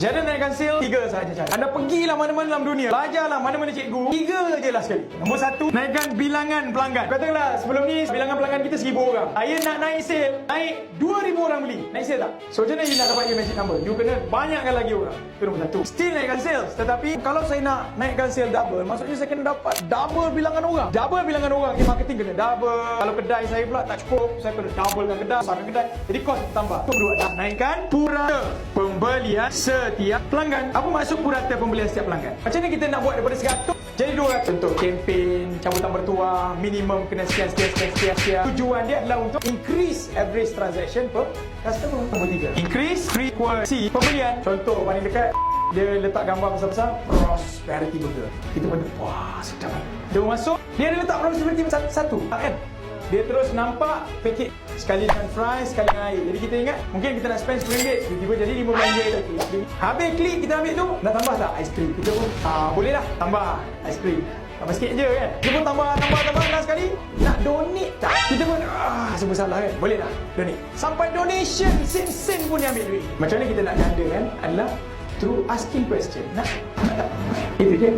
Cara naikkan sale 3 sahaja cara. Anda pergilah mana-mana dalam dunia, belajarlah mana-mana cikgu, 3 je lah sekali. Nombor 1, naikkan bilangan pelanggan. Katakanlah sebelum ni bilangan pelanggan kita 1000 orang. Saya nak naik sale, naik 2000 orang beli. Naik sale tak? So macam mana you nak dapat your magic number? You kena banyakkan lagi orang. Itu nombor 1. Still naikkan sales, tetapi kalau saya nak naikkan sale double, maksudnya saya kena dapat double bilangan orang. Double bilangan orang, marketing kena double. Kalau kedai saya pula tak cukup, saya kena doublekan kedai, besarkan kedai. Jadi kos tambah. Itu berdua dah. Naikkan purata pembelian setiap pelanggan. Apa maksud purata pembelian setiap pelanggan? Macam mana kita nak buat daripada 100 jadi 200? Untuk kempen cabutan bertuah, minimum kena sekian. Tujuan dia adalah untuk increase average transaction per customer. Nombor 3, increase frequency pembelian. Contoh paling dekat, dia letak gambar besar-besar prosperity burger. Kita pun wah sedap. Dia masuk, dia ada letak prosperity satu kan? Dia terus nampak pakej sekali dengan fries, sekali dengan air. Jadi kita ingat, mungkin kita nak spend RM10, tiba-tiba jadi RM15. Habis klik kita ambil tu, nak tambah tak aiskrim? Kita pun, boleh lah, tambah aiskrim. Tambah sikit je kan? Kita pun tambah dah sekali. Nak donate tak? Kita pun, semua salah kan? Boleh tak? Donate. Sampai donation, sen-sen pun dia ambil duit. Macam mana kita nak ganda kan? Adalah through asking question. Nak tak? Itu je.